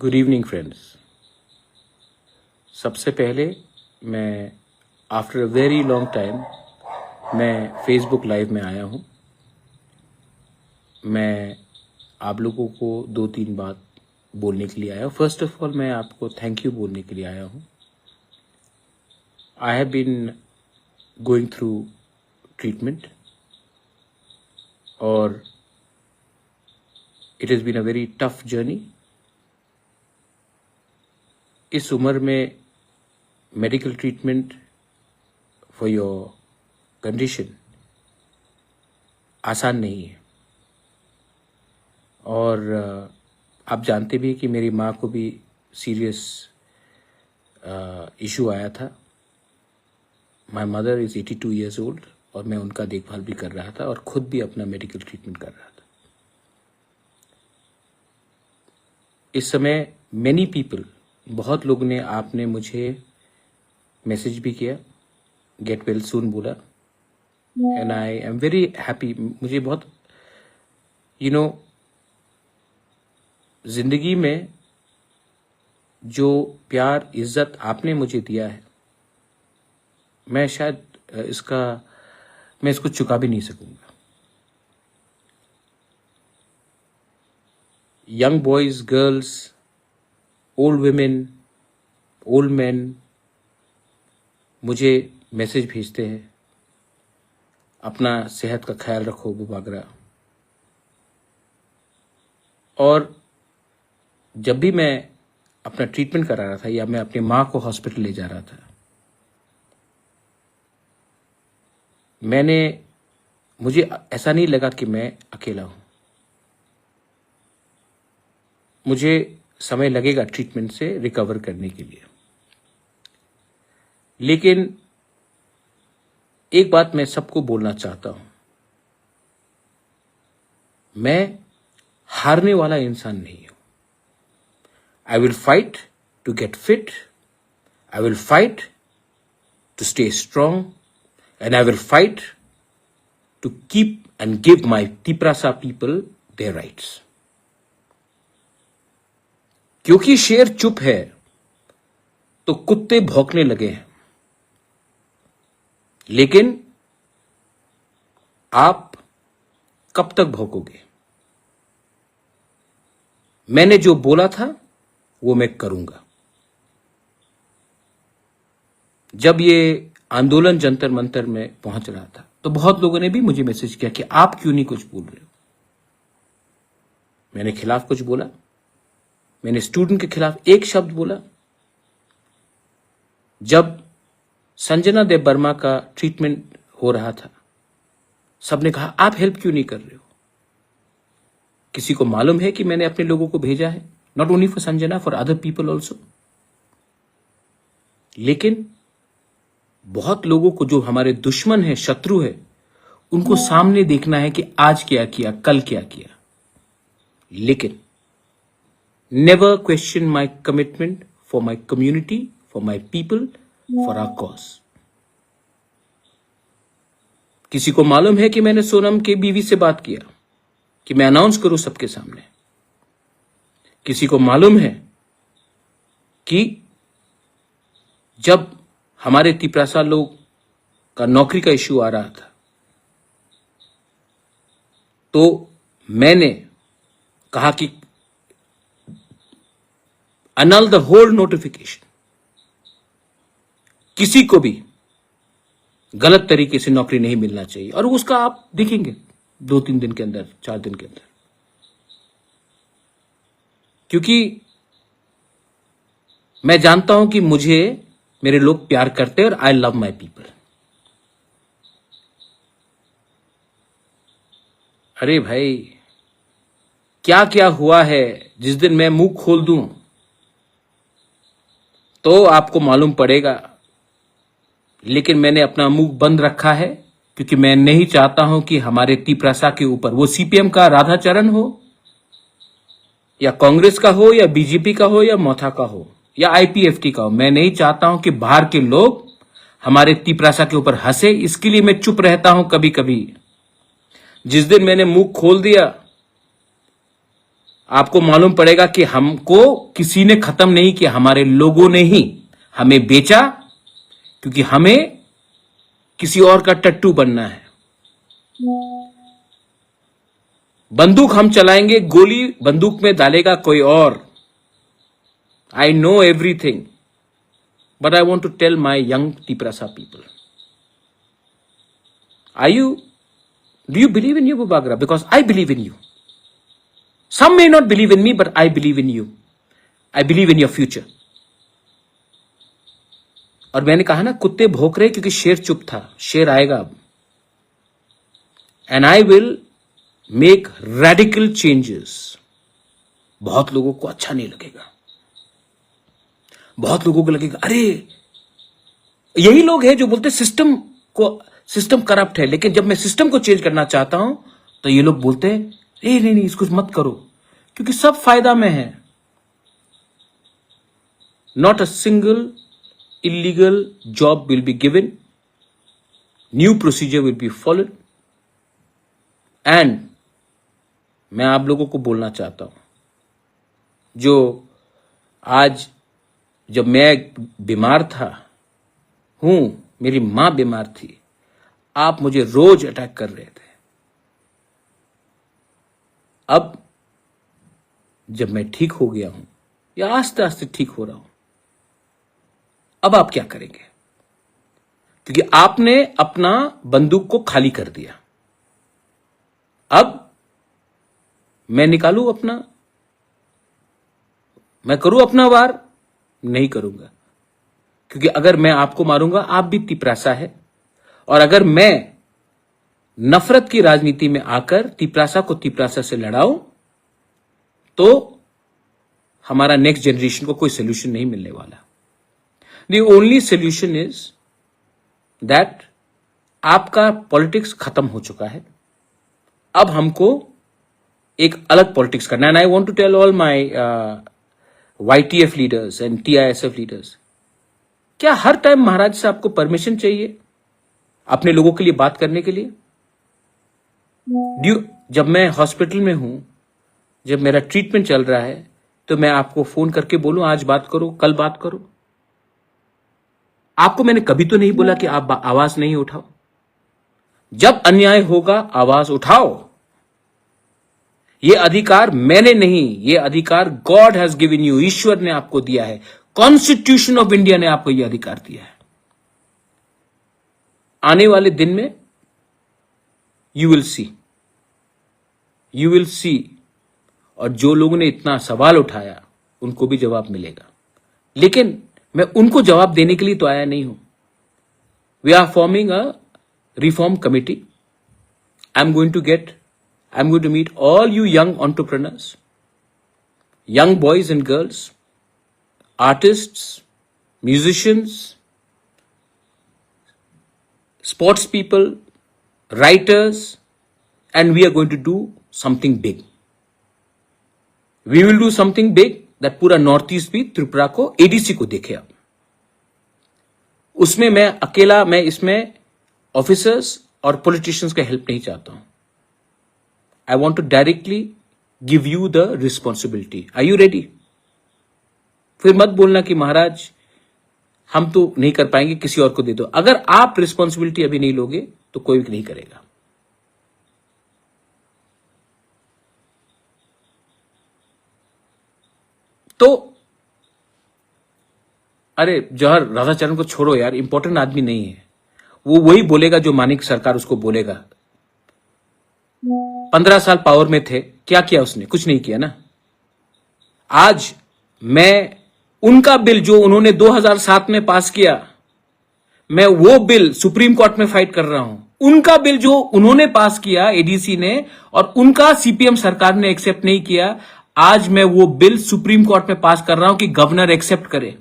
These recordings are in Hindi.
Good evening friends. सबसे पहले मैं after a very long time मैं फेसबुक लाइव में आया हूँ। मैं आप लोगों को 2-3 बात बोलने के लिए आया हूँ। फर्स्ट ऑफ ऑल मैं आपको थैंक यू बोलने के लिए आया हूँ। I have been going through treatment और it has been a very tough journey. इस उम्र में medical treatment for your condition आसान नहीं है और आप जानते भी हैं कि मेरी माँ को भी सीरियस इशू आया था। My mother is 82 years old और मैं उनका देखभाल भी कर रहा था और खुद भी अपना मेडिकल ट्रीटमेंट कर रहा था। इस समय मैनी पीपल, बहुत लोगों ने, आपने मुझे मैसेज भी किया, गेट वेल सून बोला, and I am very happy. मुझे बहुत जिंदगी में जो प्यार इज्जत आपने मुझे दिया है, मैं शायद मैं इसको चुका भी नहीं सकूंगा। Young boys, girls, old women, old man मुझे मैसेज भेजते हैं, अपना सेहत का ख्याल रखो बुबागरा। और जब भी मैं अपना ट्रीटमेंट करा रहा था या मैं अपनी माँ को हॉस्पिटल ले जा रहा था, मुझे ऐसा नहीं लगा कि मैं अकेला हूं। मुझे समय लगेगा ट्रीटमेंट से रिकवर करने के लिए, लेकिन एक बात मैं सबको बोलना चाहता हूं, मैं हारने वाला इंसान नहीं हूं। I will fight to get fit. I will fight to stay strong. And I will fight to keep and give my Tiprasa people their rights. क्योंकि शेर चुप है तो कुत्ते भौंकने लगे हैं। लेकिन आप कब तक भौंकोगे? मैंने जो बोला था वो मैं करूंगा। जब ये आंदोलन जंतर मंतर में पहुंच रहा था तो बहुत लोगों ने भी मुझे मैसेज किया कि आप क्यों नहीं कुछ बोल रहे हो। मैंने खिलाफ कुछ बोला? मैंने स्टूडेंट के खिलाफ एक शब्द बोला? जब संजना देव वर्मा का ट्रीटमेंट हो रहा था, सबने कहा आप हेल्प क्यों नहीं कर रहे हो? किसी को मालूम है कि मैंने अपने लोगों को भेजा है, not only for Sanjana, for other people also. लेकिन बहुत लोगों को, जो हमारे दुश्मन है, शत्रु है, उनको सामने देखना है कि आज क्या किया, कल क्या किया। लेकिन never question my commitment for my community, for my people, for our cause. किसी को मालूम है कि मैंने सोनम के बीवी से बात किया कि मैं अनाउंस करूं सबके सामने। किसी को मालूम है कि जब हमारे तिपरासा लोग का नौकरी का इश्यू आ रहा था तो मैंने कहा कि annul the whole notification। किसी को भी गलत तरीके से नौकरी नहीं मिलना चाहिए, और उसका आप देखेंगे 2-3 दिन के अंदर, 4 दिन के अंदर। क्योंकि मैं जानता हूं कि मुझे मेरे लोग प्यार करते हैं और आई लव माई पीपल। अरे भाई, क्या क्या हुआ है, जिस दिन मैं मुंह खोल दूं तो आपको मालूम पड़ेगा। लेकिन मैंने अपना मुंह बंद रखा है क्योंकि मैं नहीं चाहता हूं कि हमारे तिपरासा के ऊपर, वो सीपीएम का राधाचरण हो या कांग्रेस का हो या बीजेपी का हो या मोथा का हो या आईपीएफटी का हो, मैं नहीं चाहता हूं कि बाहर के लोग हमारे तिपरासा के ऊपर हंसे। इसके लिए मैं चुप रहता हूं कभी कभी। जिस दिन मैंने मुंह खोल दिया आपको मालूम पड़ेगा कि हमको किसी ने खत्म नहीं किया, हमारे लोगों ने ही हमें बेचा, क्योंकि हमें किसी और का टट्टू बनना है। बंदूक हम चलाएंगे, गोली बंदूक में डालेगा कोई और। I know everything, but I want to tell my young Tiprasa people, do you believe in you, Bubagra? Because I believe in you. Some may not believe in me, but I believe in you. I believe in your future. और मैंने कहा ना, कुत्ते भौंक रहे क्योंकि शेर चुप था, शेर आएगा अब। And I will make radical changes. बहुत लोगों को अच्छा नहीं लगेगा, बहुत लोगों को लगेगा अरे, यही लोग हैं जो बोलते सिस्टम करप्ट है, लेकिन जब मैं सिस्टम को चेंज करना चाहता हूं तो ये लोग बोलते हैं नहीं इसको मत करो, क्योंकि सब फायदा में है। Not a single illegal job will be given, new procedure will be followed, and मैं आप लोगों को बोलना चाहता हूं, जो आज जब मैं बीमार था मेरी मां बीमार थी, आप मुझे रोज अटैक कर रहे थे। अब जब मैं ठीक हो गया हूं या आस्ते आस्ते ठीक हो रहा हूं, अब आप क्या करेंगे? क्योंकि आपने अपना बंदूक को खाली कर दिया। अब मैं निकालूं अपना, मैं करूं अपना वार? नहीं करूंगा, क्योंकि अगर मैं आपको मारूंगा, आप भी तिपरासा है, और अगर मैं नफरत की राजनीति में आकर तिपरासा को तिपरासा से लड़ाऊं तो हमारा नेक्स्ट जनरेशन को कोई सोल्यूशन नहीं मिलने वाला। The only solution is that आपका पॉलिटिक्स खत्म हो चुका है, अब हमको एक अलग पॉलिटिक्स करना है। And I want to tell all my YTF leaders and TISF leaders, क्या हर टाइम महाराज से आपको परमिशन चाहिए अपने लोगों के लिए बात करने के लिए? जब मैं हॉस्पिटल में हूं, जब मेरा ट्रीटमेंट चल रहा है, तो मैं आपको फोन करके बोलूं आज बात करो, कल बात करो? आपको मैंने कभी तो नहीं बोला कि आप आवाज नहीं उठाओ। जब अन्याय होगा आवाज उठाओ। यह अधिकार मैंने नहीं, यह अधिकार गॉड हैज गिवन यू, ईश्वर ने आपको दिया है, कॉन्स्टिट्यूशन ऑफ इंडिया ने आपको यह अधिकार दिया है। आने वाले दिन में यू विल सी, और जो लोगों ने इतना सवाल उठाया उनको भी जवाब मिलेगा। लेकिन मैं उनको जवाब देने के लिए तो आया नहीं हूं। We are forming a reform committee. I am going to meet all you young entrepreneurs, young boys and girls, artists, musicians, sports people, writers, and we are going to do something big. We will do something big that पूरा नॉर्थ ईस्ट भी त्रिपुरा को, ADC को देखे। अब उसमें मैं इसमें ऑफिसर्स और पॉलिटिशियंस का हेल्प नहीं चाहता हूं। I want to directly give you the responsibility. Are you ready? फिर मत बोलना कि महाराज हम तो नहीं कर पाएंगे, किसी और को दे दो। अगर आप रिस्पॉन्सिबिलिटी अभी नहीं लोगे तो कोई भी नहीं करेगा। तो अरे जौहर राधाचरण को छोड़ो यार, इंपॉर्टेंट आदमी नहीं है वो। वही बोलेगा जो मानिक सरकार उसको बोलेगा। 15 साल पावर में थे, क्या किया उसने? कुछ नहीं किया ना। आज मैं उनका बिल जो उन्होंने 2007 में पास किया, मैं वो बिल सुप्रीम कोर्ट में फाइट कर रहा हूं। उनका बिल जो उन्होंने पास किया ADC ने, और उनका CPM सरकार ने एक्सेप्ट नहीं किया, आज मैं वो बिल सुप्रीम कोर्ट में पास कर रहा हूं कि गवर्नर एक्सेप्ट करे।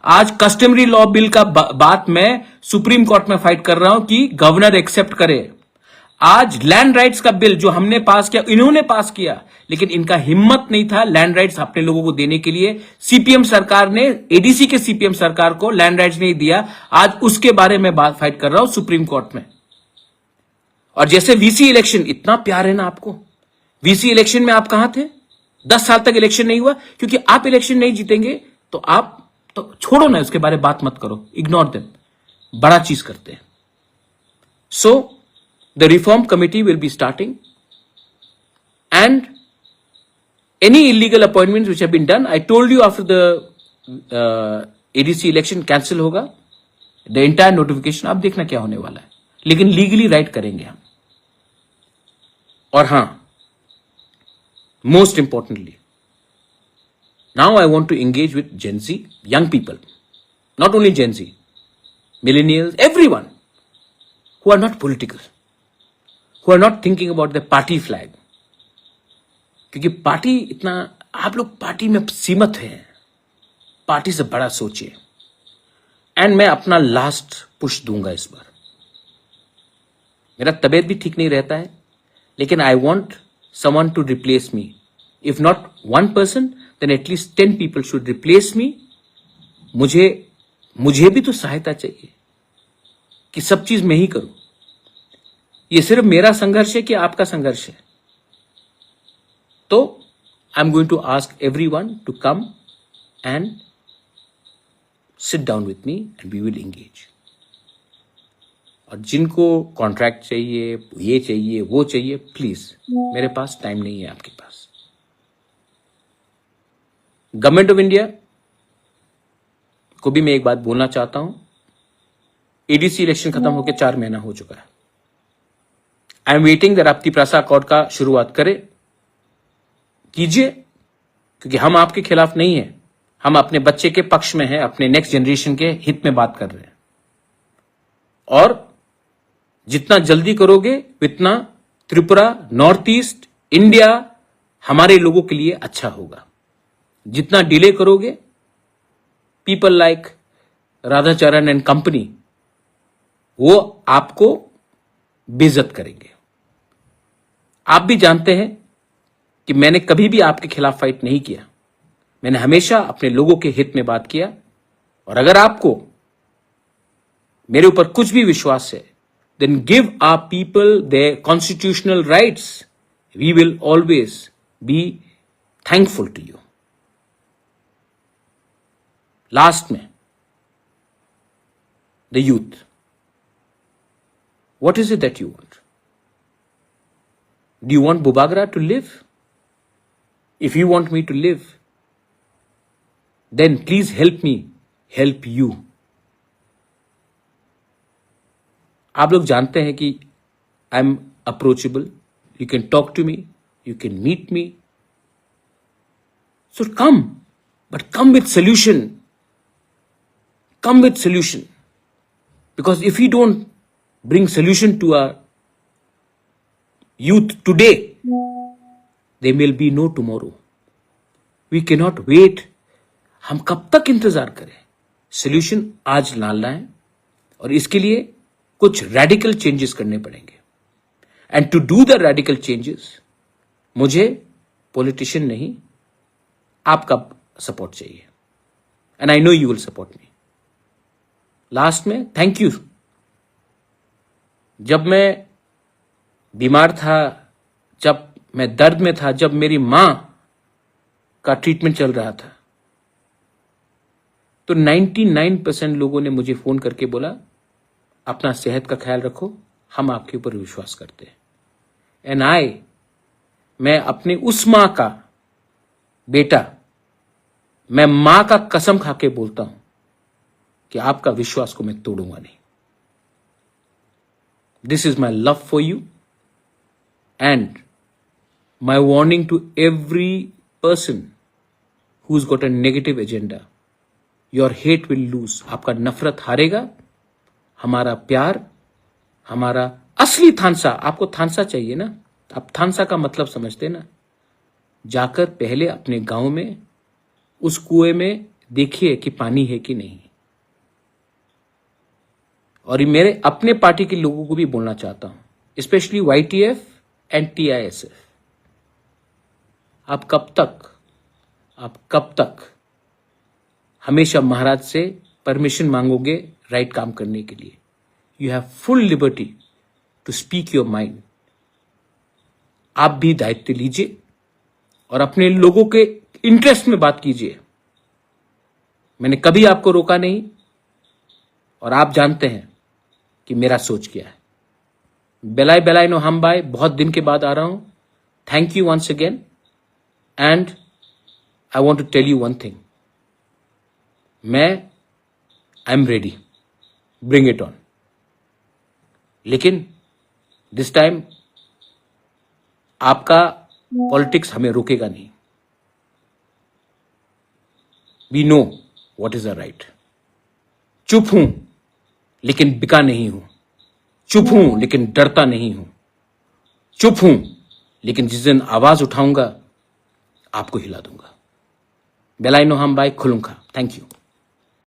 आज कस्टमरी लॉ बिल का बात मैं सुप्रीम कोर्ट में फाइट कर रहा हूं कि गवर्नर एक्सेप्ट करे। आज लैंड राइट्स का बिल जो हमने पास किया, इन्होंने पास किया, लेकिन इनका हिम्मत नहीं था लैंड राइट्स अपने लोगों को देने के लिए। CPM सरकार ने, ADC के CPM सरकार को लैंड राइट्स नहीं दिया। आज उसके बारे में बात फाइट कर रहा हूं सुप्रीम कोर्ट में। और जैसे VC इलेक्शन, इतना प्यार है ना आपको, VC इलेक्शन में आप कहां थे? 10 साल तक इलेक्शन नहीं हुआ क्योंकि आप इलेक्शन नहीं जीतेंगे तो आप तो छोड़ो ना, उसके बारे में बात मत करो, इग्नोर देम। बड़ा चीज करते हैं। So the reform committee will be starting and any illegal appointments which have been done, I told you after the ADC election cancel होगा द एंटायर नोटिफिकेशन। आप देखना क्या होने वाला है, लेकिन लीगली राइट करेंगे हम। और हां, most importantly, now I want to engage with Gen Z, young people, not only Gen Z, millennials, everyone who are not political, who are not thinking about the party flag. क्योंकि पार्टी इतना, आप लोग पार्टी में सीमित हैं, पार्टी से बड़ा सोचिए। एंड मैं अपना लास्ट पुश दूंगा इस बार। मेरा तबीयत भी ठीक नहीं रहता है, लेकिन I want someone to replace me. If not one person, then at least 10 people should replace me. मुझे भी तो सहायता चाहिए कि सब चीज मैं ही करूं। ये सिर्फ मेरा संघर्ष है कि आपका संघर्ष है? तो I am going to ask everyone to come and sit down with me and we will engage. और जिनको कॉन्ट्रैक्ट चाहिए, ये चाहिए, वो चाहिए, प्लीज, मेरे पास टाइम नहीं है आपके पास। गवर्नमेंट ऑफ इंडिया को भी मैं एक बात बोलना चाहता हूं। एडीसी इलेक्शन खत्म होकर 4 महीना हो चुका है। आई एम वेटिंग दैट आप तिपरासा अकॉर्ड का शुरुआत कीजिए, क्योंकि हम आपके खिलाफ नहीं है, हम अपने बच्चे के पक्ष में हैं, अपने नेक्स्ट जनरेशन के हित में बात कर रहे हैं। और जितना जल्दी करोगे उतना त्रिपुरा, नॉर्थ ईस्ट, इंडिया हमारे लोगों के लिए अच्छा होगा। जितना डिले करोगे, people like Radhacharan and company वो आपको बेइज्जत करेंगे। आप भी जानते हैं कि मैंने कभी भी आपके खिलाफ फाइट नहीं किया, मैंने हमेशा अपने लोगों के हित में बात किया। और अगर आपको मेरे ऊपर कुछ भी विश्वास है, then give our people their constitutional rights. We will always be thankful to you. Last में, the youth. What is it that you want? Do you want Bubagra to live? If you want me to live, then please help me help you. आप लोग जानते हैं कि I am approachable, you can talk to me, you can meet me, so come, but come with solution, come with solution, because if you don't bring solution to our youth today, there will be no tomorrow. We can not wait. हम कब तक इंतजार करें? सोल्यूशन आज लाना है और इसके लिए कुछ रेडिकल चेंजेस करने पड़ेंगे। And to do the radical changes, मुझे पॉलिटिशियन नहीं, आपका सपोर्ट चाहिए। And I know you will support me. Last में थैंक यू। जब मैं बीमार था, जब मैं दर्द में था, जब मेरी मां का ट्रीटमेंट चल रहा था, तो 99% लोगों ने मुझे फोन करके बोला, अपना सेहत का ख्याल रखो, हम आपके ऊपर विश्वास करते हैं। एंड मैं अपने उस मां का बेटा, मैं मां का कसम खा के बोलता हूं कि आपका विश्वास को मैं तोड़ूंगा नहीं। This is my love for you and my warning to every person who is got a negative agenda. Your hate will lose. आपका नफरत हारेगा, हमारा प्यार, हमारा असली थानसा। आपको थानसा चाहिए ना? आप थानसा का मतलब समझते ना? जाकर पहले अपने गांव में उस कुएं में देखिए कि पानी है कि नहीं। और ये मेरे अपने पार्टी के लोगों को भी बोलना चाहता हूं, स्पेशली YTF एंड TISF। आप कब तक हमेशा महाराज से परमिशन मांगोगे राइट काम करने के लिए? You have full liberty to speak your mind. आप भी दायित्व लीजिए और अपने लोगों के इंटरेस्ट में बात कीजिए। मैंने कभी आपको रोका नहीं और आप जानते हैं कि मेरा सोच क्या है। बेलाय बेलाय नो हम बाय, बहुत दिन के बाद आ रहा हूं। Thank you once again and I want to tell you one thing, I am ready, bring it on. लेकिन दिस टाइम आपका पॉलिटिक्स हमें रोकेगा नहीं। We know what is the right. चुप हूं लेकिन बिका नहीं हूं, चुप हूं लेकिन डरता नहीं हूं, चुप हूं लेकिन जिस दिन आवाज उठाऊंगा आपको हिला दूंगा। बेलाय नो हम बाय, खुलुंखा। Thank you.